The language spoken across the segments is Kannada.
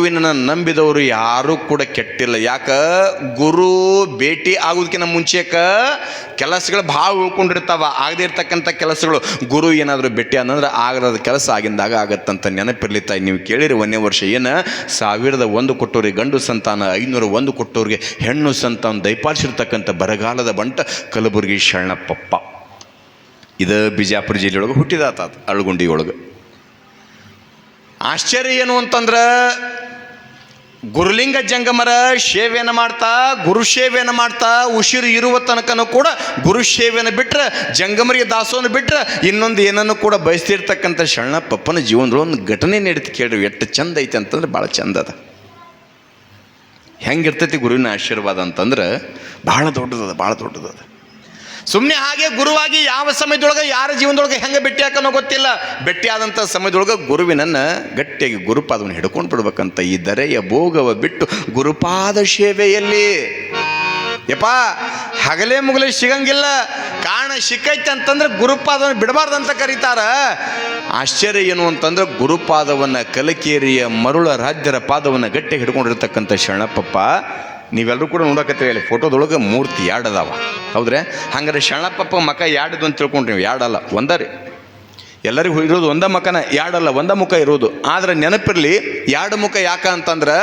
ಗುರುವಿನ ನಂಬಿದವರು ಯಾರೂ ಕೂಡ ಕೆಟ್ಟಿಲ್ಲ. ಯಾಕ? ಗುರು ಭೇಟಿ ಆಗೋದಕ್ಕಿಂತ ಮುಂಚೆಕ ಕೆಲಸಗಳು ಭಾಳ ಉಳ್ಕೊಂಡಿರ್ತಾವ. ಆಗದೇ ಇರ್ತಕ್ಕಂಥ ಕೆಲಸಗಳು ಗುರು ಏನಾದರೂ ಭೇಟಿ ಅನ್ನಂದ್ರೆ ಆಗದ ಕೆಲಸ ಆಗಿಂದಾಗ ಆಗತ್ತಂತ ನೆನಪಿರ್ಲಿ ತಾಯಿ. ನೀವು ಕೇಳಿರಿ, 1ನೇ ವರ್ಷ ಏನು 1001 ಕೊಟ್ಟವ್ರಿಗೆ ಗಂಡು ಸಂತಾನ, 501 ಕೊಟ್ಟವ್ರಿಗೆ ಹೆಣ್ಣು ಸಂತಾನ ದಯಪಾಲಿಸಿರ್ತಕ್ಕಂಥ ಬರಗಾಲದ ಬಂಟ ಕಲಬುರಗಿ ಶರಣಪ್ಪಪ್ಪ. ಇದು ಬಿಜಾಪುರ ಜಿಲ್ಲೆಯೊಳಗೆ ಹುಟ್ಟಿದಾತ ಅಳಗುಂಡಿ ಒಳಗೆ. ಆಶ್ಚರ್ಯ ಏನು ಅಂತಂದ್ರೆ ಗುರುಲಿಂಗ ಜಂಗಮರ ಸೇವೆಯನ್ನು ಮಾಡ್ತಾ, ಗುರು ಸೇವೆಯನ್ನು ಮಾಡ್ತಾ ಉಸಿರು ಇರುವ ತನಕನೂ ಕೂಡ ಗುರು ಸೇವೆಯನ್ನು ಬಿಟ್ಟರೆ, ಜಂಗಮರಿಗೆ ದಾಸೋನ ಬಿಟ್ಟರೆ ಇನ್ನೊಂದು ಏನನ್ನು ಕೂಡ ಬಯಸ್ತಿರ್ತಕ್ಕಂಥ ಶರಣಪ್ಪಪ್ಪನ ಜೀವನದೊಳಗೆ ಒಂದು ಘಟನೆ ನಡೀತು. ಕೇಳ್ರಿ, ಎಷ್ಟು ಚಂದ ಐತೆ ಅಂತಂದ್ರೆ ಭಾಳ ಚಂದ ಅದ. ಹೆಂಗಿರ್ತೈತಿ ಗುರುವಿನ ಆಶೀರ್ವಾದ ಅಂತಂದ್ರೆ ಭಾಳ ದೊಡ್ಡದದ, ಭಾಳ ದೊಡ್ಡದದ. ಸುಮ್ಮನೆ ಹಾಗೆ ಗುರುವಾಗಿ ಯಾವ ಸಮಯದೊಳಗೆ ಯಾರ ಜೀವನದೊಳಗೆ ಹೆಂಗೆ ಭೇಟಿ ಹಾಕೋನೋ ಗೊತ್ತಿಲ್ಲ. ಭೇಟಿಯಾದಂಥ ಸಮಯದೊಳಗೆ ಗುರುವಿನನ್ನು ಗಟ್ಟಿಯಾಗಿ ಗುರುಪಾದವನ್ನು ಹಿಡ್ಕೊಂಡು ಬಿಡ್ಬೇಕಂತ. ಈ ದರೆಯ ಭೋಗವ ಬಿಟ್ಟು ಗುರುಪಾದ ಸೇವೆಯಲ್ಲಿ ಯಪ್ಪ ಹಗಲೇ ಮುಗಲೇ ಸಿಗಂಗಿಲ್ಲ. ಕಾರಣ ಸಿಕ್ಕೈತೆ ಅಂತಂದ್ರೆ ಗುರುಪಾದವನ್ನು ಬಿಡಬಾರ್ದಂತ ಕರೀತಾರ. ಆಶ್ಚರ್ಯ ಏನು ಅಂತಂದ್ರೆ ಗುರುಪಾದವನ್ನು, ಕಲಕೇರಿಯ ಮರುಳ ರಾಜ್ಯರ ಪಾದವನ್ನು ಗಟ್ಟಿಯಾಗಿ ಹಿಡ್ಕೊಂಡಿರ್ತಕ್ಕಂಥ ಶರಣಪ್ಪಪ್ಪ. ನೀವೆಲ್ಲರೂ ಕೂಡ ನೋಡಕತ್ತೀರಿ, ಅಲ್ಲಿ ಫೋಟೋದೊಳಗೆ ಮೂರ್ತಿ 2 ಅದಾವ. ಹೌದ್ರಿ? ಹಂಗಾರೆ ಶರಣಪ್ಪಪ್ಪ ಮಕ 2 ಅಂತ ತಿಳ್ಕೊಂಡ್ರಿ ನೀವು. 2 ಅಲ್ಲ, ಒಂದ ರೀ. ಎಲ್ಲರಿಗೂ ಇರೋದು ಒಂದ ಮಕನ, 2 ಅಲ್ಲ, ಒಂದ ಮುಖ ಇರೋದು. ಆದರೆ ನೆನಪಿರಲಿ, 2 ಮುಖ ಯಾಕ ಅಂತಂದ್ರೆ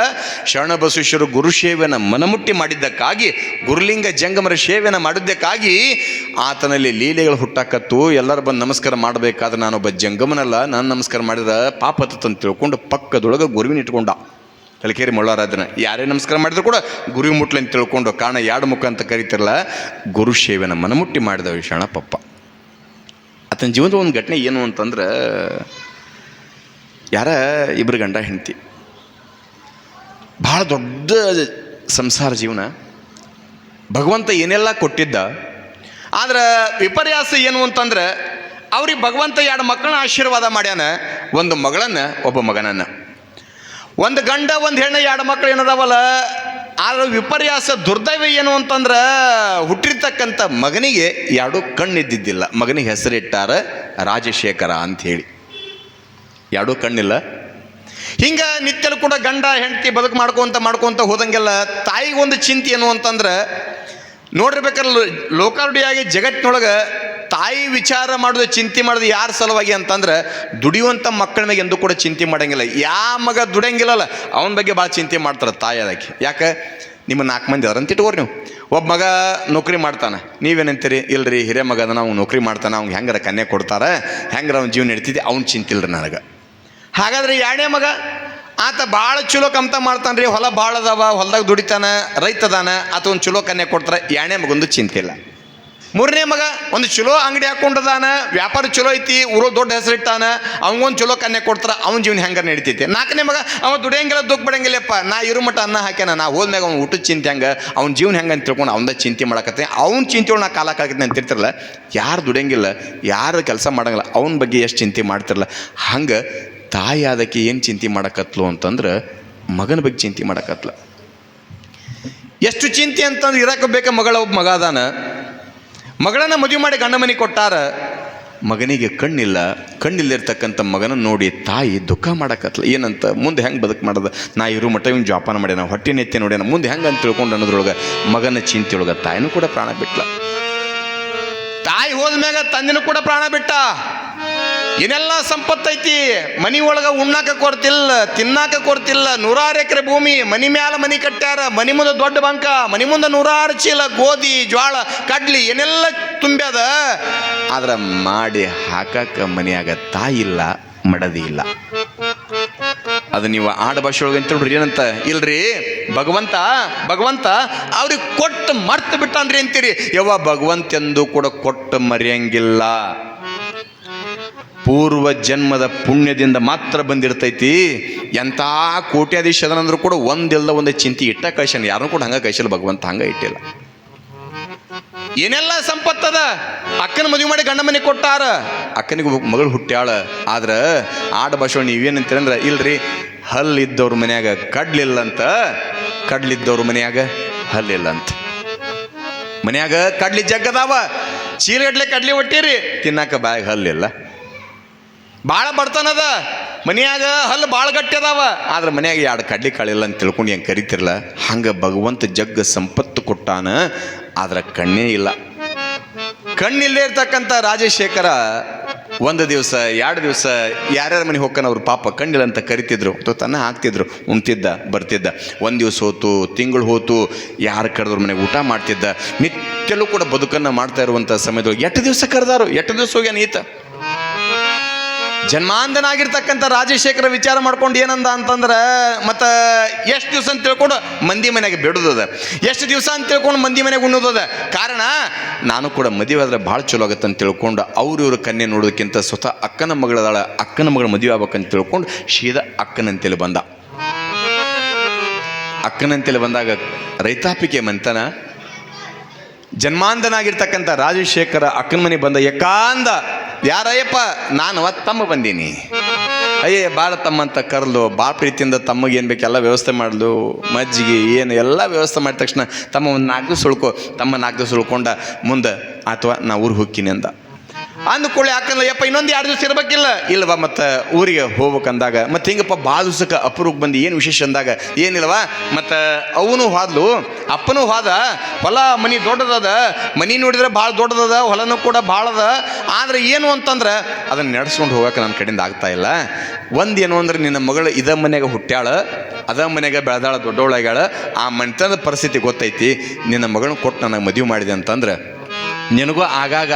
ಶರಣಬಸವೇಶ್ವರ ಗುರು ಸೇವೆಯನ್ನು ಮನಮುಟ್ಟಿ ಮಾಡಿದ್ದಕ್ಕಾಗಿ, ಗುರುಲಿಂಗ ಜಂಗಮರ ಸೇವೆಯನ್ನು ಮಾಡಿದ್ದಕ್ಕಾಗಿ ಆತನಲ್ಲಿ ಲೀಲೆಗಳು ಹುಟ್ಟಾಕತ್ತು. ಎಲ್ಲರೂ ಬಂದು ನಮಸ್ಕಾರ ಮಾಡಬೇಕಾದ್ರೆ ನಾನೊಬ್ಬ ಜಂಗಮನಲ್ಲ, ನಾನು ನಮಸ್ಕಾರ ಮಾಡಿದ್ರೆ ಪಾಪ ಹತ್ತಂತ ತಿಳ್ಕೊಂಡು ಪಕ್ಕದೊಳಗೆ ಗುರುವಿನ ಇಟ್ಕೊಂಡ. ಕಲಕೇರಿ ಮಳ್ಳಾರಾಧನ ಯಾರೇ ನಮಸ್ಕಾರ ಮಾಡಿದ್ರು ಕೂಡ ಗುರು ಮುಟ್ಲಿ ಅಂತ ತಿಳ್ಕೊಂಡು, ಕಾರಣ 2 ಮುಖ ಅಂತ ಕರೀತಿರಲ್ಲ, ಗುರು ಸೇವೆನ ಮನಮುಟ್ಟಿ ಮಾಡಿದವ ಶರಣಪ್ಪಪ್ಪ. ಆತನ ಜೀವನದ ಒಂದು ಘಟನೆ ಏನು ಅಂತಂದ್ರೆ, ಯಾರ ಇಬ್ಬರು ಗಂಡ ಹೆಂಡತಿ, ಭಾಳ ದೊಡ್ಡ ಸಂಸಾರ ಜೀವನ. ಭಗವಂತ ಏನೆಲ್ಲ ಕೊಟ್ಟಿದ್ದ. ಆದ್ರೆ ವಿಪರ್ಯಾಸ ಏನು ಅಂತಂದ್ರೆ, ಅವ್ರಿಗೆ ಭಗವಂತ 2 ಮಕ್ಕಳನ್ನ ಆಶೀರ್ವಾದ ಮಾಡ್ಯಾನ. ಒಂದು ಮಗಳನ್ನು, ಒಬ್ಬ ಮಗನನ್ನು. ಒಂದು ಗಂಡ ಒಂದು ಹೆಣ್ಣು 2 ಮಕ್ಕಳು ಏನದಾವಲ್ಲ. ಆದ್ರೆ ವಿಪರ್ಯಾಸ ದುರ್ದೈವ ಏನು ಅಂತಂದ್ರೆ, ಹುಟ್ಟಿರ್ತಕ್ಕಂಥ ಮಗನಿಗೆ 2 ಕಣ್ಣಿದ್ದಿದ್ದಿಲ್ಲ. ಮಗನಿಗೆ ಹೆಸರಿಟ್ಟಾರ ರಾಜಶೇಖರ ಅಂಥೇಳಿ. 2 ಕಣ್ಣಿಲ್ಲ. ಹಿಂಗೆ ನಿತ್ಯಲು ಕೂಡ ಗಂಡ ಹೆಂಡತಿ ಬದುಕು ಮಾಡ್ಕೊತ ಹೋದಂಗೆಲ್ಲ ತಾಯಿಗೊಂದು ಚಿಂತೆ ಏನು ಅಂತಂದ್ರೆ, ನೋಡಿರ್ಬೇಕಾದ್ರೆ ಲೋಕಾರೂಢಿಯಾಗಿ ಜಗತ್ತಿನೊಳಗೆ ತಾಯಿ ವಿಚಾರ ಮಾಡೋದು, ಚಿಂತೆ ಮಾಡೋದು ಯಾರ ಸಲುವಾಗಿ ಅಂತಂದ್ರೆ, ದುಡಿಯುವಂಥ ಮಕ್ಕಳ ಮೇಲೆ ಎಂದೂ ಕೂಡ ಚಿಂತೆ ಮಾಡೋಂಗಿಲ್ಲ. ಯಾವ ಮಗ ದುಡಿಯಂಗಿಲ್ಲಲ್ಲ ಅವನ ಬಗ್ಗೆ ಭಾಳ ಚಿಂತೆ ಮಾಡ್ತಾರೆ ತಾಯಿ. ಅದಕ್ಕೆ ಯಾಕೆ? ನಿಮ್ಮ 4 ಮಂದಿ ಅದಾರ ಅಂತ ಇಟ್ಕೋರಿ ನೀವು. ಒಬ್ಬ ಮಗ ನೌಕರಿ ಮಾಡ್ತಾನೆ, ನೀವೇನಂತೀರಿ? ಇಲ್ರಿ ಹಿರಿಯ ಮಗ ಅದನ್ನ ಅವ್ನು ನೌಕರಿ ಮಾಡ್ತಾನೆ, ಅವ್ನಿಗೆ ಹೆಂಗಾರ ಕನ್ಯೆ ಕೊಡ್ತಾರೆ, ಹೆಂಗಾರ ಅವ್ನ ಜೀವನ ನಡೀತಿದ್ದೆ, ಅವ್ನು ಚಿಂತಿಲ್ರಿ ನನಗೆ. ಹಾಗಾದ್ರೆ 2ನೇ ಮಗ ಆತ ಭಾಳ ಚಲೋ ಕಮ್ತ ಮಾಡ್ತಾನೆ ರೀ, ಹೊಲ ಭಾಳ ಅದಾವ, ಹೊಲದಾಗ ದುಡಿತಾನೆ, ರೈತದಾನ, ಆತ ಒಂದು ಚಲೋ ಕನ್ಯೆ ಕೊಡ್ತಾರೆ, 2ನೇ ಮಗೊಂದು ಚಿಂತೆ ಇಲ್ಲ. 3ನೇ ಮಗ ಒಂದು ಚಲೋ ಅಂಗಡಿ ಹಾಕ್ಕೊಂಡದಾನ, ವ್ಯಾಪಾರ ಚಲೋ ಐತಿ, ಊರೋ ದೊಡ್ಡ ಹೆಸರಿಟ್ಟಾನ, ಅವನಿಗೊಂದು ಚಲೋ ಕನ್ಯೆ ಕೊಡ್ತಾರೆ, ಅವ್ನ ಜೀವನ ಹೆಂಗಾರ ನಡೀತೈತಿ. 4ನೇ ಮಗ ಅವ ದುಡಿಯಂಗಿಲ್ಲ, ದುಃಖ ಬಿಡಂಗಿಲ್ಲಪ್ಪ, ನಾ ಇರೋ ಮಟ್ಟ ಅನ್ನ ಹಾಕ್ಯಾನ, ನಾ ಹೋದ್ಮ್ಯಾಗ ಅವ್ನು ಊಟದ ಚಿಂತೆ ಹೆಂಗೆ, ಅವ್ನ ಜೀವನ ಹೆಂಗೆ ಅಂತ ತಿಳ್ಕೊಂಡು ಅವನ ಚಿಂತೆ ಮಾಡಕತ್ತೆ. ಅವ್ನ ಚಿಂತೆಯೊಳಗೆ ನಾ ಕಾಲ ಕಾಲಕತ್ತೆ ಅಂತಿರ್ತಿರಲ್ಲ. ಯಾರು ದುಡಿಯಂಗಿಲ್ಲ, ಯಾರು ಕೆಲಸ ಮಾಡಂಗಿಲ್ಲ, ಅವನ ಬಗ್ಗೆ ಎಷ್ಟು ಚಿಂತೆ ಮಾಡ್ತಿರಲ್ಲ. ಹಂಗೆ ತಾಯಿ ಅದಕ್ಕೆ ಏನು ಚಿಂತೆ ಮಾಡಕತ್ಲು ಅಂತಂದ್ರೆ, ಮಗನ ಬಗ್ಗೆ ಚಿಂತೆ ಮಾಡಕತ್ಲ. ಎಷ್ಟು ಚಿಂತೆ ಅಂತಂದ್ರೆ, ಇರಕ್ಕೆ ಬೇಕ ಮಗಳ ಒಬ್ಬ ಮಗ ಅದಾನ, ಮಗಳನ್ನ ಮದುವೆ ಮಾಡಿ ಗಂಡ ಮನೆಗೆ ಕೊಟ್ಟಾರ. ಮಗನಿಗೆ ಕಣ್ಣಿಲ್ಲಿರ್ತಕ್ಕಂಥ ಮಗನ ನೋಡಿ ತಾಯಿ ದುಃಖ ಮಾಡಕತ್ಲ. ಏನಂತ? ಮುಂದೆ ಹೆಂಗೆ ಬದುಕು ಮಾಡೋದು, ನಾ ಇರೋ ಮಟ್ಟ ಇವ್ನು ಜೋಪಾನ ಮಾಡ್ಯಾನ, ಹೊಟ್ಟೆ ನೆತ್ತಿ ನೋಡ್ಯಾನ, ಮುಂದೆ ಹೆಂಗೆ ಅಂತ ತಿಳ್ಕೊಂಡು ಅನ್ನೋದ್ರೊಳಗೆ ಮಗನ ಚಿಂತೆಯೊಳಗೆ ತಾಯಿನೂ ಕೂಡ ಪ್ರಾಣ ಬಿಟ್ಲ. ತಾಯಿ ಹೋದ್ಮ್ಯಾಗ ತಂದೆನೂ ಕೂಡ ಪ್ರಾಣ ಬಿಟ್ಟ. ಏನೆಲ್ಲ ಸಂಪತ್ತೈತಿ, ಮನಿ ಒಳಗೆ ಉಣ್ಣಾಕ ಕೊಡ್ತಿಲ್ಲ, ತಿನ್ನಾಕ ಕೊಡ್ತಿಲ್ಲ, 100 ಎಕರೆ ಭೂಮಿ, ಮನಿ ಮ್ಯಾಲ ಮನಿ ಕಟ್ಟ್ಯಾರ, ಮನಿ ಮುಂದೆ ದೊಡ್ಡ ಬಂಕ, ಮನಿ ಮುಂದೆ 100 ಚೀಲ ಗೋಧಿ, ಜ್ವಾಳ, ಕಡ್ಲಿ ಏನೆಲ್ಲ ತುಂಬ್ಯಾದ. ಆದ್ರೆ ಮಾಡಿ ಹಾಕಕ್ಕ ಮನೆಯಾಗ ತಾಯಿ ಇಲ್ಲ, ಮಡದಿ ಇಲ್ಲ. ಅದು ನೀವು ಆಡ ಭಾಷೆ ಒಳಗೆ ಅಂತ ಹೇಳ್ರಿ ಏನಂತ? ಇಲ್ರಿ ಭಗವಂತ ಅವ್ರಿಗೆ ಕೊಟ್ಟು ಮರ್ತು ಬಿಟ್ಟಾನ್ರಿ ಅಂತೀರಿ. ಯವ್ವ ಭಗವಂತ ಎಂದು ಕೂಡ ಕೊಟ್ಟು ಮರೆಯಂಗಿಲ್ಲ. ಪೂರ್ವ ಜನ್ಮದ ಪುಣ್ಯದಿಂದ ಮಾತ್ರ ಬಂದಿರ್ತೈತಿ. ಎಂಥ ಕೋಟ್ಯಾಧೀಶ ಅದನಂದ್ರೂ ಕೂಡ ಒಂದಿಲ್ಲ ಒಂದು ಚಿಂತೆ ಇಟ್ಟ ಕಳ್ಸನ. ಯಾರನ್ನೂ ಕೂಡ ಹಂಗೆ ಕಳ್ಸಲ್ಲ ಭಗವಂತ, ಹಂಗೆ ಇಟ್ಟಿಲ್ಲ. ಏನೆಲ್ಲ ಸಂಪತ್ತದ, ಅಕ್ಕನ ಮದುವೆ ಮಾಡಿ ಗಂಡ ಮನೆಗೆ ಕೊಟ್ಟಾರ, ಅಕ್ಕನಿಗೆ ಮಗಳು ಹುಟ್ಟ್ಯಾಳ. ಆದ್ರೆ ಆಡ ಭಾಷೆ ನೀವೇನಂತೀರ ಅಂದ್ರೆ, ಇಲ್ರಿ ಹಲ್ಲಿದ್ದವ್ರ ಮನ್ಯಾಗ ಕಡ್ಲಿಲ್ಲಂತ, ಕಡ್ಲಿದ್ದವ್ರ ಮನ್ಯಾಗ ಹಲ್ಲಿಲ್ಲ ಅಂತ. ಮನ್ಯಾಗ ಕಡ್ಲಿ ಜಗ್ಗದಾವ, ಚೀಲಗಡ್ಲೆ ಕಡ್ಲಿ ಒಟ್ಟಿರಿ, ತಿನ್ನಾಕ ಬಾಯಾಗ ಹಲ್ಲಿಲ್ಲ. ಭಾಳ ಬಡತನದ, ಮನ್ಯಾಗ ಹಲ್ಲು ಭಾಳ ಗಟ್ಟಿ ಅದಾವ, ಆದ್ರೆ ಮನ್ಯಾಗ ಎರಡು ಕಡ್ಲಿ ಕಾಳಿಲ್ಲ ಅಂತ ತಿಳ್ಕೊಂಡು ಹೆಂಗೆ ಕರಿತಿರಲ್ಲ, ಹಂಗೆ ಭಗವಂತ ಜಗ್ಗ ಸಂಪತ್ತು ಕೊಟ್ಟಾನ, ಆದ್ರೆ ಕಣ್ಣೇ ಇಲ್ಲ. ಕಣ್ಣಿಲ್ಲೇ ಇರ್ತಕ್ಕಂಥ ರಾಜಶೇಖರ ಒಂದು ದಿವಸ 2 ದಿವಸ ಯಾರ್ಯಾರ ಮನೆಗೆ ಹೋಗ್ತಾನೆ ಅವ್ರು ಪಾಪ ಕಣ್ಣಿಲ್ಲ ಅಂತ ಕರಿತಿದ್ರು, ತನ್ನ ಹಾಕ್ತಿದ್ರು, ಉಣ್ತಿದ್ದ ಬರ್ತಿದ್ದ. 1 ದಿವಸ ಹೋತು, ತಿಂಗಳು ಹೋತು, ಯಾರು ಕರೆದವ್ರ ಮನೆಗೆ ಊಟ ಮಾಡ್ತಿದ್ದ. ನಿತ್ಯಲ್ಲೂ ಕೂಡ ಬದುಕನ್ನು ಮಾಡ್ತಾ ಇರುವಂಥ ಸಮಯದೊಳಗೆ 8 ದಿವಸ ಕರೆದಾರು, 8 ದಿವಸ ಹೋಗ್ಯಾನ ಈತ. ಜನ್ಮಾಂಧನಾಗಿರ್ತಕ್ಕಂಥ ರಾಜಶೇಖರ ವಿಚಾರ ಮಾಡ್ಕೊಂಡು ಏನಂದ ಅಂತಂದ್ರೆ, ಮತ್ತು ಎಷ್ಟು ದಿವಸ ಅಂತ ತಿಳ್ಕೊಂಡು ಮಂದಿ ಮನೆಗೆ ಬಿಡೋದದ, ಎಷ್ಟು ದಿವಸ ಅಂತ ತಿಳ್ಕೊಂಡು ಮಂದಿ ಮನೆಗೆ ಉಣ್ಣೋದದ. ಕಾರಣ ನಾನು ಕೂಡ ಮದುವೆ ಆದ್ರೆ ಭಾಳ ಚಲೋ ಆಗುತ್ತೆ ಅಂತ ತಿಳ್ಕೊಂಡು ಇವ್ರ ಕನ್ಯೆ ನೋಡೋದಕ್ಕಿಂತ ಸ್ವತಃ ಅಕ್ಕನ ಮಗಳದಾಳ, ಅಕ್ಕನ ಮಗಳು ಮದುವೆ ಆಗ್ಬೇಕಂತ ತಿಳ್ಕೊಂಡು ಸೀದಾ ಅಕ್ಕನಂತೇಳಿ ಬಂದ. ಅಕ್ಕನಂತೇಳಿ ಬಂದಾಗ ರೈತಾಪಿಕೆ ಮಂತನ ಜನ್ಮಾಂಧನಾಗಿರ್ತಕ್ಕಂಥ ರಾಜಶೇಖರ ಅಕ್ಕನ ಮನೆ ಬಂದ. ಏಕಾಂದ ಯಾರಯ್ಯಪ್ಪ, ನಾನು ತಮ್ಮ ಬಂದೀನಿ. ಅಯ್ಯ ಭಾಳ ತಮ್ಮ ಅಂತ ಕರ್ಲು, ಭಾಳ ಪ್ರೀತಿಯಿಂದ ತಮ್ಮಗೇನು ಬೇಕು ಎಲ್ಲ ವ್ಯವಸ್ಥೆ ಮಾಡಲು, ಮಜ್ಜಿಗೆ ಏನು ಎಲ್ಲ ವ್ಯವಸ್ಥೆ ಮಾಡಿದ ತಕ್ಷಣ ತಮ್ಮ ಒಂದು 4 ದಿವಸ ಉಳ್ಕೊ. ತಮ್ಮ 4 ದಿವಸ ಉಳ್ಕೊಂಡ ಮುಂದೆ ಅಥವಾ ನಾ ಊರಿಗೆ ಹೋಗ್ತೀನಿ ಅಂದ. ಅಂದ್ಕೊಳ್ಳಿ ಅಕ್ಕನ ಯಪ್ಪ ಇನ್ನೊಂದು 2 ದಿವಸ ಇರ್ಬೇಕಿಲ್ಲ, ಇಲ್ವಾ ಮತ್ತು ಊರಿಗೆ ಹೋಗ್ಬೇಕಂದಾಗ ಮತ್ತು ಹಿಂಗಪ್ಪ ಭಾಳ ದಿವ್ಸಕ್ಕೆ ಅಪರೂಪಕ್ಕೆ ಬಂದು ಏನು ವಿಶೇಷ ಅಂದಾಗ ಏನಿಲ್ವ, ಮತ್ತು ಅವನು ಹೋದ್ಲು, ಅಪ್ಪನೂ ಹೋದ. ಹೊಲ ಮನೆ ದೊಡ್ಡದದ, ಮನೆ ನೋಡಿದ್ರೆ ಭಾಳ ದೊಡ್ಡದದ, ಹೊಲನೂ ಕೂಡ ಭಾಳ ಅದ. ಆದರೆ ಏನು ಅಂತಂದ್ರೆ ಅದನ್ನು ನಡೆಸ್ಕೊಂಡು ಹೋಗೋಕೆ ನನ್ನ ಕಡೆಯಿಂದ ಆಗ್ತಾ ಇಲ್ಲ. ಒಂದೇನು ಅಂದ್ರೆ ನಿನ್ನ ಮಗಳು ಇದ ಮನೆಯಾಗ ಹುಟ್ಟ್ಯಾಳ, ಅದ ಮನೆಯಾಗ ಬೆಳೆದಾಳ, ದೊಡ್ಡವಳಾಗ್ಯಾಳ, ಆ ಮನೆತನದ ಪರಿಸ್ಥಿತಿ ಗೊತ್ತೈತಿ. ನಿನ್ನ ಮಗಳನ್ನ ಕೊಟ್ಟು ನನಗೆ ಮದುವೆ ಮಾಡಿದೆ ಅಂತಂದ್ರೆ ನಿನಗೂ ಆಗಾಗ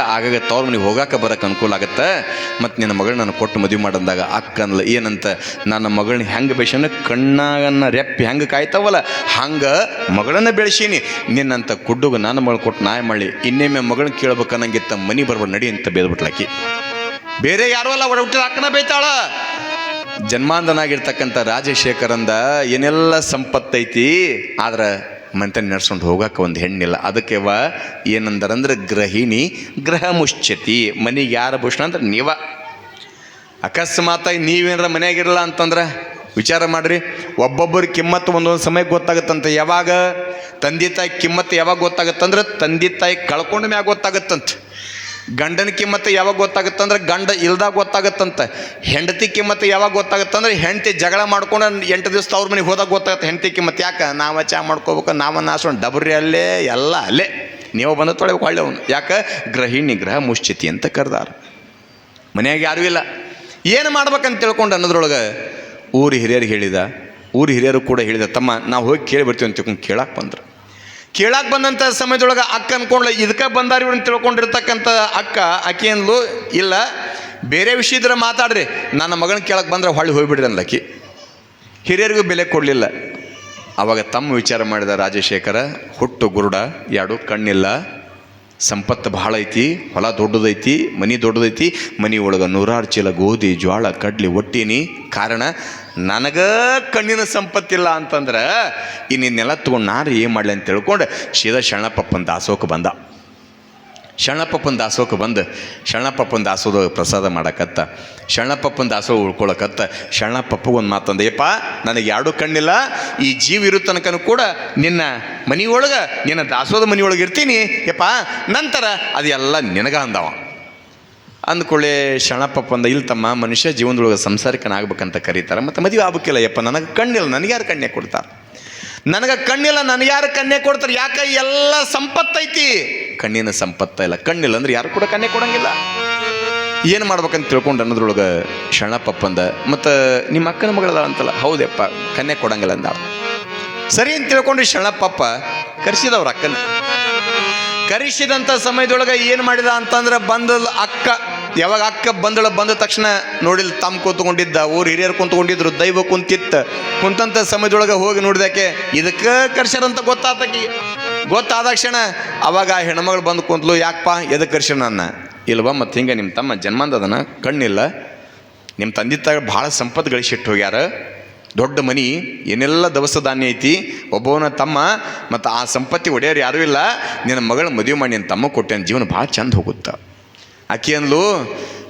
ತವ್ರ ಮನೆಗೆ ಹೋಗಾಕ ಬರೋಕೆ ಅನುಕೂಲ ಆಗುತ್ತೆ. ಮತ್ತು ನಿನ್ನ ಮಗಳನ್ನ ನಾನು ಕೊಟ್ಟು ಮದುವೆ ಮಾಡಂದಾಗ ಅಕ್ಕನ್ಲ ಏನಂತ, ನನ್ನ ಮಗಳನ್ನ ಹೆಂಗೆ ಬೆಳೆಸೀನಿ, ಕಣ್ಣಾಗನ್ನ ರೆಪ್ಪಿ ಹೆಂಗೆ ಕಾಯ್ತಾವಲ್ಲ ಹಂಗೆ ಮಗಳನ್ನ ಬೆಳೆಸೀನಿ. ನಿನ್ನಂತ ಕುಡ್ಡುಗ ನನ್ನ ಮಗಳು ಕೊಟ್ಟು ನಾಯ ಮಾಡಲಿ, ಇನ್ನೊಮ್ಮೆ ಮಗಳನ್ನ ಕೇಳ್ಬೇಕನ್ನಂಗಿತ್ತ ಮನೆ ಬರ್ಬೇಡ ನಡಿ ಅಂತ ಬೇದ್ಬಿಟ್ಲಾಕಿ. ಬೇರೆ ಯಾರು ಅಲ್ಲ, ಒಡ ಹುಟ್ಟಿದ ಅಕ್ಕನ ಬೈತಾಳ. ಜನ್ಮಾಂಧನಾಗಿರ್ತಕ್ಕಂಥ ರಾಜಶೇಖರಂದ ಏನೆಲ್ಲ ಸಂಪತ್ತೈತಿ, ಆದ್ರೆ ಮಂತನ ನಡ್ಸ್ಕೊಂಡು ಹೋಗಕ್ಕೆ ಒಂದು ಹೆಣ್ಣಿಲ್ಲ. ಅದಕ್ಕೆ ಏನಂದ್ರೆ ಗೃಹಿಣಿ ಗೃಹ ಮುಶ್ಚತಿ, ಮನೆಗೆ ಯಾರ ಭೂಷಣ ಅಂದ್ರೆ ನೀವ. ಅಕಸ್ಮಾತಾಗಿ ನೀವೇನಾರ ಮನೆಯಾಗಿರಲ್ಲ ಅಂತಂದ್ರೆ ವಿಚಾರ ಮಾಡಿರಿ, ಒಬ್ಬೊಬ್ಬರ ಕಿಮ್ಮತ್ತು ಒಂದೊಂದು ಸಮಯಕ್ಕೆ ಗೊತ್ತಾಗುತ್ತಂತೆ. ಯಾವಾಗ ತಂದೆ ತಾಯಿ ಕಿಮ್ಮತ್ತು ಯಾವಾಗ ಗೊತ್ತಾಗುತ್ತಂದ್ರೆ ತಂದೆ ತಾಯಿ ಕಳ್ಕೊಂಡ ಮ್ಯಾಗ ಗೊತ್ತಾಗುತ್ತಂತೆ. ಗಂಡನ ಕಿಮ್ಮತ್ತು ಯಾವಾಗ ಗೊತ್ತಾಗುತ್ತಂದ್ರೆ ಗಂಡ ಇಲ್ದಾಗ ಗೊತ್ತಾಗುತ್ತಂತೆ. ಹೆಂಡತಿ ಕಿಮ್ಮತ್ತು ಯಾವಾಗ ಗೊತ್ತಾಗುತ್ತಂದ್ರೆ ಹೆಂಡತಿ ಜಗಳ ಮಾಡ್ಕೊಂಡು 8 ದಿವಸ ಅವ್ರ ಮನೆಗೆ ಹೋದಾಗ ಗೊತ್ತಾಗುತ್ತೆ ಹೆಂಡತಿ ಕಿಮ್ಮತ್ತು. ಯಾಕೆ ನಾವು ಚಾ ಮಾಡ್ಕೋಬೇಕು, ನಾವು ನಾಸ್ಕೊಂಡು ಡಬ್ರಿ ಅಲ್ಲೇ ಎಲ್ಲ ಅಲ್ಲೇ, ನೀವು ಬಂದು ತೊಳೆಬೇಕು ಒಳ್ಳೆ ಅವನು. ಯಾಕೆ ಗೃಹಿಣಿ ಗೃಹ ಮುಶ್ಚಿತಿ ಅಂತ ಕರೆದಾರ. ಮನೆಯಾಗ ಯಾರೂ ಇಲ್ಲ, ಏನು ಮಾಡ್ಬೇಕಂತ ತಿಳ್ಕೊಂಡು ಅನ್ನೋದ್ರೊಳಗೆ ಊರು ಹಿರಿಯರಿಗೆ ಹೇಳಿದ. ಊರು ಹಿರಿಯರು ಕೂಡ ಹೇಳಿದ, ತಮ್ಮ ನಾವು ಹೋಗಿ ಕೇಳಿಬಿಡ್ತೀವಿ ಅಂತ ತಿಳ್ಕೊಂಡು ಕೇಳಕ್ಕೆ ಬಂದರು. ಕೇಳಕ್ಕೆ ಬಂದಂಥ ಸಮಯದೊಳಗೆ ಅಕ್ಕ ಅನ್ಕೊಂಡ್ಲ, ಇದಕ್ಕೆ ಬಂದಾರ ಇವ್ರನ್ನ ತಿಳ್ಕೊಂಡಿರ್ತಕ್ಕಂಥ ಅಕ್ಕ ಆಕೆಯನ್ಲು ಇಲ್ಲ ಬೇರೆ ವಿಷಯ ಇದ್ರೆ ಮಾತಾಡ್ರಿ, ನನ್ನ ಮಗನ ಕೇಳಕ್ಕೆ ಬಂದ್ರೆ ಹೊಳ್ಳಿ ಹೋಗ್ಬಿಡ್ರಿ ಅನ್ಲಕ್ಕಿ. ಹಿರಿಯರಿಗೂ ಬೆಲೆ ಕೊಡಲಿಲ್ಲ. ಆವಾಗ ತಮ್ಮ ವಿಚಾರ ಮಾಡಿದ ರಾಜಶೇಖರ, ಹುಟ್ಟು ಗುರುಡ, 2 ಕಣ್ಣಿಲ್ಲ, ಸಂಪತ್ತು ಭಾಳ ಐತಿ, ಹೊಲ ದೊಡ್ಡದೈತಿ, ಮನೆ ದೊಡ್ಡದೈತಿ, ಮನೆ ಒಳಗೆ 100 ಚೀಲ ಗೋಧಿ ಜೋಳ ಕಡ್ಲಿ ಒಟ್ಟೀನಿ. ಕಾರಣ ನನಗೆ ಕಣ್ಣಿನ ಸಂಪತ್ತಿಲ್ಲ ಅಂತಂದ್ರೆ ಇನ್ನೆಲ್ಲ ತೊಗೊಂಡು ನಾನು ಏನು ಮಾಡಲಿ ಅಂತ ತಿಳ್ಕೊಂಡು ಸೀದಾ ಶರಣಪ್ಪನ ದಾಸೋಕೆ ಬಂದ. ಶರಣಪ್ಪನ ದಾಸೋಕೆ ಬಂದು ಶರಣಪ್ಪನ ದಾಸೋದ ಪ್ರಸಾದ ಮಾಡಕತ್ತ, ಶರಣಪ್ಪನ ದಾಸೋ ಉಳ್ಕೊಳಕತ್ತ. ಶರಣಪ್ಪಗೊಂದು ಮಾತಂದ, ಯಪ್ಪ ನನಗೆ 2 ಕಣ್ಣಿಲ್ಲ, ಈ ಜೀವ ಇರೋ ತನಕನೂ ಕೂಡ ನಿನ್ನ ಮನೆಯೊಳಗೆ ನಿನ್ನ ದಾಸೋದ ಮನೆಯೊಳಗೆ ಇರ್ತೀನಿ ಯಪ್ಪ, ನಂತರ ಅದೆಲ್ಲ ನಿನಗ ಅಂದವ. ಅಂದ್ಕೊಳ್ಳೆ ಶರಣಪ್ಪಂದ, ಇಲ್ಲಿ ತಮ್ಮ ಮನುಷ್ಯ ಜೀವನದೊಳಗೆ ಸಂಸಾರಿಕನಾಗ್ಬೇಕಂತ ಕರೀತಾರೆ, ಮತ್ತು ಮದುವೆ ಆಗ್ಬೇಕಿಲ್ಲ ಯಪ್ಪ, ನನಗೆ ಕಣ್ಣಿಲ್ಲ, ನನಗೆ ಯಾರು ಕನ್ಯೆ ಕೊಡ್ತಾರೆ, ನನಗೆ ಕಣ್ಣಿಲ್ಲ, ನನಗೆ ಯಾರು ಕನ್ಯೆ ಕೊಡ್ತಾರೆ, ಯಾಕೆ ಎಲ್ಲ ಸಂಪತ್ತೈತಿ, ಕಣ್ಣಿನ ಸಂಪತ್ತ ಇಲ್ಲ, ಕಣ್ಣಿಲ್ಲ ಅಂದ್ರೆ ಯಾರು ಕೂಡ ಕನ್ಯೆ ಕೊಡಂಗಿಲ್ಲ. ಏನು ಮಾಡ್ಬೇಕಂತ ತಿಳ್ಕೊಂಡು ಅನ್ನೋದ್ರೊಳಗೆ ಶರಣಪ್ಪಂದ, ಮತ್ತು ನಿಮ್ಮ ಅಕ್ಕನ ಮಗಳದ ಅಂತಲ್ಲ, ಹೌದಪ್ಪ ಕನ್ಯೆ ಕೊಡಂಗಿಲ್ಲ ಅಂದ. ಸರಿ ಅಂತ ತಿಳ್ಕೊಂಡು ಶರಣಪ್ಪ ಕರೆಸಿದವ್ರ ಅಕ್ಕನ. ಕರೆಸಿದಂಥ ಸಮಯದೊಳಗೆ ಏನು ಮಾಡಿದ ಅಂತಂದ್ರೆ ಬಂದಲ್ ಅಕ್ಕ. ಯಾವಾಗ ಅಕ್ಕ ಬಂದ ತಕ್ಷಣ ನೋಡಿಲ್ಲ, ತಮ್ಮ ಕೂತ್ಕೊಂಡಿದ್ದ, ಊರು ಹಿರಿಯರು ಕುಂತ್ಕೊಂಡಿದ್ರು, ದೈವ ಕುಂತಂಥ ಸಮಯದೊಳಗೆ ಹೋಗಿ ನೋಡಿದಾಕೆ ಇದಕ್ಕೆ ಕರ್ಸ್ಯಾರಂತ ಗೊತ್ತಾದ ಕ್ಷಣ ಅವಾಗ ಆ ಹೆಣ್ಮಗಳು ಬಂದು ಕುಂತ್ಲು. ಯಾಕಪ್ಪ ಎದಕ್ಕೆ ಕರ್ಸ್ಯಾರ ನನ್ನ? ಇಲ್ವಾ, ಮತ್ತು ಹಿಂಗೆ ನಿಮ್ಮ ತಮ್ಮ ಜನ್ಮಾಂಧದನ, ಕಣ್ಣಿಲ್ಲ, ನಿಮ್ಮ ತಂದೆ ತಾಯಿ ಭಾಳ ಸಂಪತ್ತು ಗಳಿಸಿಟ್ಟು ಹೋಗ್ಯಾರ, ದೊಡ್ಡ ಮನಿ, ಏನೆಲ್ಲ ದವಸ ಧಾನ್ಯ ಐತಿ, ಒಬ್ಬವನ ತಮ್ಮ, ಮತ್ತು ಆ ಸಂಪತ್ತಿ ಒಡೆಯರು ಯಾರೂ ಇಲ್ಲ, ನಿನ್ನ ಮಗಳ ಮದುವೆ ಮಾಡಿ ನಿನ್ನ ತಮ್ಮ ಕೊಟ್ಟೆ, ಜೀವನ ಭಾಳ ಚಂದ ಹೋಗುತ್ತೆ. ಆಕೆ ಅಂದ್ಲು,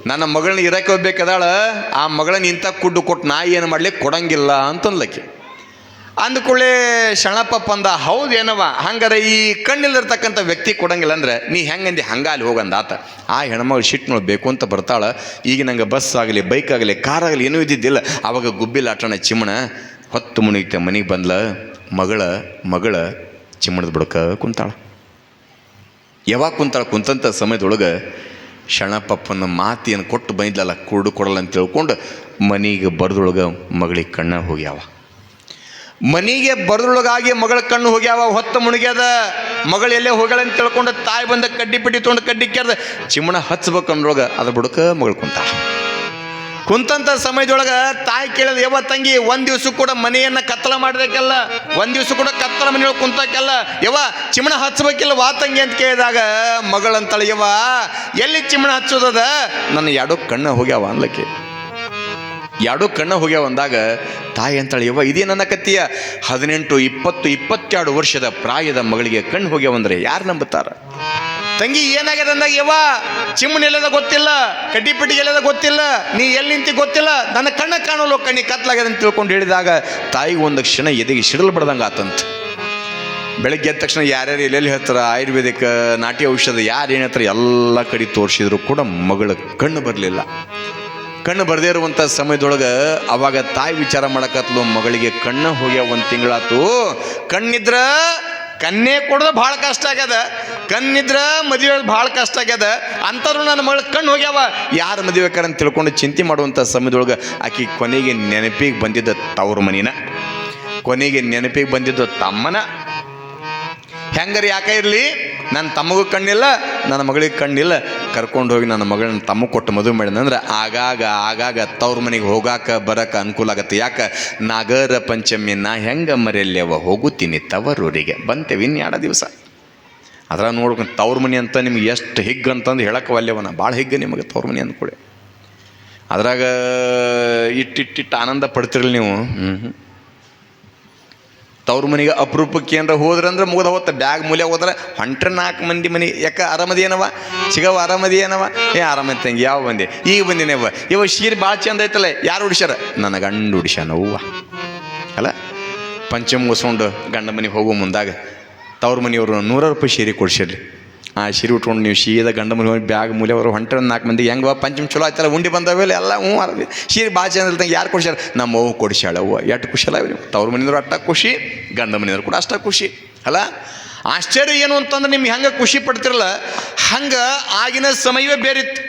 ನನ್ನ ಮಗಳನ್ನ ಇರಕ್ಕೆ ಹೋಗ್ಬೇಕಾದಾಳ, ಆ ಮಗಳನ್ನ ಇಂಥ ಕುಡ್ಡು ಕೊಟ್ಟು ನಾ ಏನು ಮಾಡ್ಲಿಕ್ಕೆ ಕೊಡಂಗಿಲ್ಲ ಅಂತಂದ್ಲಕ್ಕೆ. ಅಂದ್ಕೊಳ್ಳೆ ಶರಣಪ್ಪಪ್ಪ ಅಂದ, ಹೌದೇನವ, ಹಂಗಾರೆ ಈ ಕಣ್ಣಿಲ್ದಿರ್ತಕ್ಕಂಥ ವ್ಯಕ್ತಿ ಕೊಡಂಗಿಲ್ಲ ಅಂದ್ರೆ ನೀ ಹೆಂಗಂದಿ ಹಂಗ ಅಲ್ಲಿ ಹೋಗಂದಾತ. ಆ ಹೆಣ್ಮಗಳು ಶಿಟ್ನೊಳಗೆ ಬೇಕು ಅಂತ ಬರ್ತಾಳೆ. ಈಗ ನಂಗೆ ಬಸ್ ಆಗಲಿ, ಬೈಕ್ ಆಗಲಿ, ಕಾರ್ ಆಗಲಿ ಏನೂ ಇದ್ದಿದ್ದಿಲ್ಲ. ಆವಾಗ ಗುಬ್ಬಿಲ್ ಆಟಣ ಚಿಮ್ಮಣ ಹೊತ್ತು ಮುಣಿಗ್ತ ಮನೆಗೆ ಬಂದ್ಲ. ಮಗಳ ಚಿಮ್ಮಣದ ಬುಡಕ ಕುಂತಾಳ. ಯಾವಾಗ ಕುಂತಂಥ ಸಮಯದೊಳಗೆ ಶರಣಪ್ಪಪ್ಪನ ಮಾತಿಯನ್ನು ಕೊಟ್ಟು ಬಂದಿದ್ಲಲ್ಲ, ಕೊಡಲ್ಲ ಅಂತ ತಿಳ್ಕೊಂಡು ಮನೆಗೆ ಬರೆದೊಳಗೆ ಮಗಳಿಗೆ ಕಣ್ಣ ಹೋಗ್ಯಾವ. ಮನೆಗೆ ಬರೆದೊಳಗಾಗಿ ಮಗಳ ಕಣ್ಣು ಹೋಗ್ಯಾವ. ಹೊತ್ತು ಮುಳುಗ್ಯಾದ. ಮಗಳು ಎಲ್ಲೇ ಹೋಗ್ಯಾಳ ಅಂತ ತಿಳ್ಕೊಂಡು ತಾಯಿ ಬಂದ ಕಡ್ಡಿ ಪಿಡ್ಡಿ ತೊಗೊಂಡು ಕಡ್ಡಿ ಕೆರ್ದ ಚಿಮ್ಮಣ ಹಚ್ಬೇಕು ಅಂದ್ರೊಳಗೆ ಅದ್ರ ಬುಡಕ ಮಗಳು ಕುಂತಾಳ. ಕುಂತಂಥ ಸಮಯದೊಳಗೆ ತಾಯಿ ಕೇಳಿದ, ಯವ್ವ ತಂಗಿ, ಒಂದು ದಿವಸ ಕೂಡ ಮನೆಯನ್ನು ಕತ್ತಲ ಮಾಡಬೇಕಲ್ಲ, ಒಂದು ದಿವಸ ಕೂಡ ಕತ್ತಲ ಮನೆಯೊಳಗೆ ಕುಂತಕ್ಕಲ್ಲ, ಯವ್ವ ಚಿಮ್ಮಣ ಹಚ್ಬೇಕಿಲ್ಲ ವಾ ತಂಗಿ ಅಂತ ಕೇಳಿದಾಗ ಮಗಳಂತಾಳೆ, ಯವ್ವ ಎಲ್ಲಿ ಚಿಮ್ಮಣ ಹಚ್ಚೋದದ, ನನ್ನ ಎರಡೂ ಕಣ್ಣ ಹೋಗ್ಯಾವ ಅನ್ಲಕ್ಕೆ. ಎರಡೂ ಕಣ್ಣ ಹೋಗ್ಯಾವ ಅಂದಾಗ ತಾಯಿ ಅಂತಾಳೆ, ಯವ್ವ ಇದೇ ನನ್ನ ಕತ್ತಿಯ 18, 20, 22 ವರ್ಷದ ಪ್ರಾಯದ ಮಗಳಿಗೆ ಕಣ್ಣು ಹೋಗ್ಯಾವಂದ್ರೆ ಯಾರು ನಂಬುತ್ತಾರ? ತಂಗಿ ಏನಾಗ್ಯದ ಅಂದಾಗ, ಯವ್ವ ಚಿಮ್ಮನ ಎಲ್ಲದ ಗೊತ್ತಿಲ್ಲ, ಕಡ್ಡಿ ಪಿಡ್ಡಿಗೆ ಎಲ್ಲದ ಗೊತ್ತಿಲ್ಲ, ನೀ ಎಲ್ಲಿ ನಿಂತಿ ಗೊತ್ತಿಲ್ಲ, ನನ್ನ ಕಣ್ಣ ಕಾಣೋಲ್ಲ, ಕಣ್ಣಿ ಕತ್ಲಾಗ್ಯದ ಅಂತ ತಿಳ್ಕೊಂಡು ಹೇಳಿದಾಗ ತಾಯಿಗೆ ಒಂದು ಕ್ಷಣ ಎದೆಗೆ ಸಿಡಲು ಬಡ್ದಂಗೆ ಆತಂತ. ಬೆಳಗ್ಗೆ ಎದ್ದ ತಕ್ಷಣ ಯಾರ್ಯಾರು ಎಲ್ಲೆಲ್ಲಿ ಹೇಳ್ತಾರ, ಆಯುರ್ವೇದಿಕ, ನಾಟಿ ಔಷಧ ಯಾರು ಏನು ಹೇಳ್ತಾರೆ ಎಲ್ಲ ಕಡೆ ತೋರಿಸಿದ್ರು ಕೂಡ ಮಗಳ ಕಣ್ಣು ಬರಲಿಲ್ಲ. ಕಣ್ಣು ಬರದೇ ಇರುವಂಥ ಸಮಯದೊಳಗೆ ಅವಾಗ ತಾಯಿ ವಿಚಾರ ಮಾಡಕತ್ಲು, ಮಗಳಿಗೆ ಕಣ್ಣು ಹೋಗ್ಯಾವ 1 ತಿಂಗಳಾತು, ಕಣ್ಣಿದ್ರ ಕನ್ನೇ ಕೊಡೋದು ಭಾಳ ಕಷ್ಟ ಆಗ್ಯದ, ಕಣ್ಣಿದ್ರ ಮದುವೆ ಭಾಳ ಕಷ್ಟ ಆಗ್ಯದ, ಅಂಥವ್ರು ನನ್ನ ಮಗಳ ಕಣ್ಣು ಹೋಗ್ಯಾವ, ಯಾರು ಮದುವೆಕಾರ ಅಂತ ತಿಳ್ಕೊಂಡು ಚಿಂತೆ ಮಾಡುವಂಥ ಸಮಯದೊಳಗೆ ಆಕಿ ಕೊನೆಗೆ ನೆನಪಿಗೆ ಬಂದಿದ್ದ ತವ್ರ ಮನಿನ, ಕೊನೆಗೆ ನೆನಪಿಗೆ ಬಂದಿದ್ದ ತಮ್ಮನ. ಹೆಂಗಾರೆ ಯಾಕೆ ಇರಲಿ, ನನ್ನ ತಮ್ಮಗೂ ಕಣ್ಣಿಲ್ಲ, ನನ್ನ ಮಗಳಿಗೆ ಕಣ್ಣಿಲ್ಲ, ಕರ್ಕೊಂಡು ಹೋಗಿ ನನ್ನ ಮಗಳನ್ನ ತಮ್ಮ ಕೊಟ್ಟು ಮದುವೆ ಮಾಡಿದಂದ್ರೆ ಆಗಾಗ ತವ್ರ ಮನೆಗೆ ಹೋಗಾಕ ಬರೋಕೆ ಅನುಕೂಲ ಆಗತ್ತೆ. ಯಾಕೆ ನಾಗರ ಪಂಚಮಿ ನಾ ಹೆಂಗೆ ಮರೆಯಲ್ಲೇವ ಹೋಗುತ್ತೀನಿ ತವರೂರಿಗೆ ಬಂತೇವೆ 2 ದಿವಸ. ಅದ್ರ ನೋಡ್ಕೊಂಡು ತವ್ರ ಮನೆ ಅಂತ ನಿಮ್ಗೆ ಎಷ್ಟು ಹಿಗ್ಗು ಅಂತಂದು ಹೇಳಕ್ಕೆ ಒಲ್ಲೆವನ, ಭಾಳ ಹಿಗ್ಗು ನಿಮಗೆ ತವ್ರ ಮನೆ ಅಂದ್ಕೊಳ್ಳಿ. ಅದ್ರಾಗ ಇಟ್ಟಿಟ್ಟು ಆನಂದ ಪಡ್ತಿರಲಿ ನೀವು. ತವ್ರ ಮನೆಗೆ ಅಪರೂಪಕ್ಕೆ ಏನಾರ ಹೋದ್ರಂದ್ರೆ ಮುಗಿದ ಹೋಗ್ತ ಬ್ಯಾಗ್ ಮೂಲೆ ಹೋದ್ರೆ ಹೊಂಟ್ರೆ 4 ಮಂದಿ ಮನೆ, ಯಾಕೆ ಆರಾಮದಿ ಏನವ ಸಿಗವ, ಆರಾಮದಿ ಏನವ, ಆರಾಮದಿ ತಂಗಿ ಯಾವ ಬಂದೆ, ಈಗ ಬಂದಿನೇವ, ಇವ ಸೀರೆ ಭಾಳ ಚಂದ ಐತಲ್ಲ, ಯಾರು ಉಡಿಸ್ಯಾರ, ನನ್ನ ಗಂಡು ಉಡಿಸ್ಯಾನವ್ವ ಅಲ್ಲ. ಪಂಚಮ ಮುಗಿಸ್ಕೊಂಡು ಗಂಡ ಮನೆಗೆ ಹೋಗೋ ಮುಂದಾಗ ತವ್ರ ಮನೆಯವರು 100 ರೂಪಾಯಿ ಸೀರೆ ಕೊಡ್ಸಿರ್ಲಿ. ಆ ಸೀರೆ ಉಟ್ಕೊಂಡು ನೀವು ಸೀದಾ ಗಂಡ ಮನೆ ಹೋಗಿ ಬ್ಯಾಗ್ ಮೂಲೆ ಅವರು ಹೊಂಟ್ರೆ 4 ಮಂದಿ ಹೆಂಗವ ಪಂಚಮ ಚಲೋ ಆಯ್ತಲ್ಲ, ಉಂಡಿ ಬಂದವೆಲ್ಲ ಎಲ್ಲ ಆರಾಮ ಸೀರೆ ಭಾಳ ಚಂದ ಇಲ್ದಂಗೆ ಯಾರು ಕೊಡ್ಸ್ಯಾರ, ನಮ್ಮ ಅವ್ವ ಕೊಡ್ಸ್ಯಾಳವ್ವ. ಎಷ್ಟು ಖುಷಿ ಅಲ್ಲ ನೀವು, ತವ್ರ ಮನೆಯವರು ಅಷ್ಟ ಖುಷಿ, ಗಂಡ ಮನೆಯವರು ಕೂಡ ಅಷ್ಟ ಖುಷಿ ಅಲ್ಲ. ಆಶ್ಚರ್ಯ ಏನು ಅಂತಂದ್ರೆ ನಿಮ್ಗೆ ಹೆಂಗೆ ಖುಷಿ ಪಡ್ತಿರಲ್ಲ ಹಂಗೆ ಆಗಿನ ಸಮಯವೇ ಬೇರಿತ್ತು.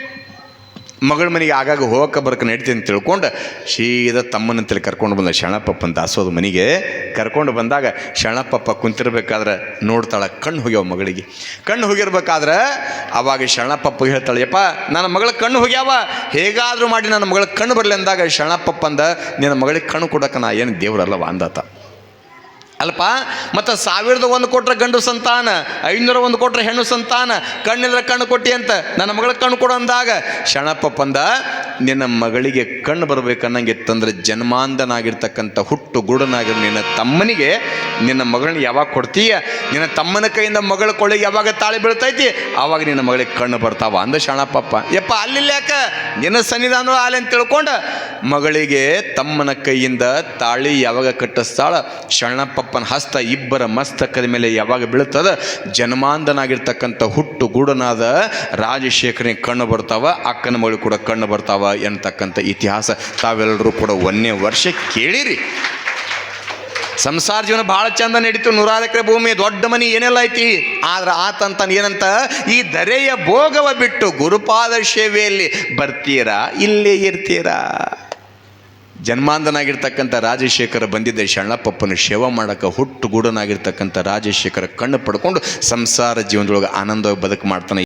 ಮಗಳ ಮನೆಗೆ ಆಗಾಗ ಹೋಗಕ್ಕೆ ಬರಕ್ಕೆ ನಡೀತೀನಿ ಅಂತ ತಿಳ್ಕೊಂಡು ಸೀದಾ ತಮ್ಮನಂತೇಳಿ ಕರ್ಕೊಂಡು ಬಂದ ಶರಣಪ್ಪಪ್ಪನ ದಾಸೋದ ಮನೆಗೆ ಕರ್ಕೊಂಡು ಬಂದಾಗ ಶರಣಪ್ಪಪ್ಪ ಕುಂತಿರ್ಬೇಕಾದ್ರೆ ನೋಡ್ತಾಳೆ ಕಣ್ಣು ಹೋಗ್ಯಾವ ಮಗಳಿಗೆ. ಕಣ್ಣು ಹೋಗಿರ್ಬೇಕಾದ್ರೆ ಅವಾಗ ಶರಣಪ್ಪಪ್ಪ ಹೇಳ್ತಾಳೆ, ಯಪ್ಪ ನನ್ನ ಮಗಳ ಕಣ್ಣು ಹೋಗ್ಯಾವ, ಹೇಗಾದರೂ ಮಾಡಿ ನನ್ನ ಮಗಳ ಕಣ್ಣು ಬರಲಿ ಅಂದಾಗ ಶರಣಪ್ಪಪ್ಪ ಅಂದ, ನಿನ್ನ ಮಗಳಿಗೆ ಕಣ್ಣು ಕೊಡೋಕೆ ನಾ ಏನು ದೇವ್ರಲ್ಲವ ಅಂದತ. ಅಲ್ಪ ಮತ್ತು 1001 ಕೊಟ್ರೆ ಗಂಡು ಸಂತಾನ, 501 ಕೊಟ್ರೆ ಹೆಣ್ಣು ಸಂತಾನ, ಕಣ್ಣಿದ್ರೆ ಕಣ್ಣು ಕೊಟ್ಟಿ ಅಂತ ನನ್ನ ಮಗಳಿಗೆ ಕಣ್ಣು ಕೊಡು ಅಂದಾಗ ಶರಣಪ್ಪಪ್ಪಂದ, ನಿನ್ನ ಮಗಳಿಗೆ ಕಣ್ಣು ಬರ್ಬೇಕನ್ನಂಗಿತ್ತಂದ್ರೆ ಜನ್ಮಾಂಧನಾಗಿರ್ತಕ್ಕಂಥ ಹುಟ್ಟು ಗೂಡನಾಗಿರೋ ನಿನ್ನ ತಮ್ಮನಿಗೆ ನಿನ್ನ ಮಗಳನ್ನ ಯಾವಾಗ ಕೊಡ್ತೀಯ, ನಿನ್ನ ತಮ್ಮನ ಕೈಯಿಂದ ಮಗಳ ಕೊಳ್ಳಿಗೆ ಯಾವಾಗ ತಾಳಿ ಬೀಳ್ತೈತಿ ಆವಾಗ ನಿನ್ನ ಮಗಳಿಗೆ ಕಣ್ಣು ಬರ್ತಾವ ಅಂದ ಶರಣಪ್ಪಪ್ಪ. ಯಪ್ಪ ಅಲ್ಲಿಲ್ಲ ಯಾಕೆ ನಿನ್ನ ಸನ್ನಿಧಾನ ಆಲೆ ಅಂತ ತಿಳ್ಕೊಂಡು ಮಗಳಿಗೆ ತಮ್ಮನ ಕೈಯಿಂದ ತಾಳಿ ಯಾವಾಗ ಕಟ್ಟಿಸ್ತಾಳ ಶರಣಪ್ಪಪ್ಪನ ಹಸ್ತ ಇಬ್ಬರ ಮಸ್ತಕದ ಮೇಲೆ ಯಾವಾಗ ಬೀಳ್ತದ ಜನ್ಮಾಂಧನಾಗಿರ್ತಕ್ಕಂಥ ಹುಟ್ಟು ಗೂಡನಾದ ರಾಜಶೇಖರನಿಗೆ ಕಣ್ಣು ಬರ್ತಾವ, ಅಕ್ಕನ ಮಗಳು ಕೂಡ ಕಣ್ಣು ಬರ್ತಾವ ಎನ್ನತಕ್ಕಂಥ ಇತಿಹಾಸ ತಾವೆಲ್ಲರೂ ಕೂಡ 1ನೇ ವರ್ಷ ಕೇಳಿರಿ. ಸಂಸಾರ ಜೀವನ ಭಾಳ ಚಂದ ನಡೀತು, 100 ಎಕರೆ ಭೂಮಿ, ದೊಡ್ಡ ಮನೆ ಏನೆಲ್ಲ ಐತಿ. ಆದ್ರೆ ಆತಂತ ಏನಂತ, ಈ ಧರೆಯ ಭೋಗವ ಬಿಟ್ಟು ಗುರುಪಾದ ಸೇವೆಯಲ್ಲಿ ಬರ್ತೀರಾ ಇಲ್ಲೇ ಇರ್ತೀರಾ. ಜನ್ಮಾಂಧನಾಗಿರ್ತಕ್ಕಂಥ ರಾಜಶೇಖರ ಬಂದಿದ್ದ ಶರಣಪ್ಪಪ್ಪನ ಸೇವಾ ಮಾಡೋಕೆ ಹುಟ್ಟು ಗೂಡನಾಗಿರ್ತಕ್ಕಂಥ ರಾಜಶೇಖರ ಕಣ್ಣು ಪಡ್ಕೊಂಡು ಸಂಸಾರ ಜೀವನದೊಳಗೆ ಆನಂದವಾಗಿ ಬದುಕು ಮಾಡ್ತಾನೆ.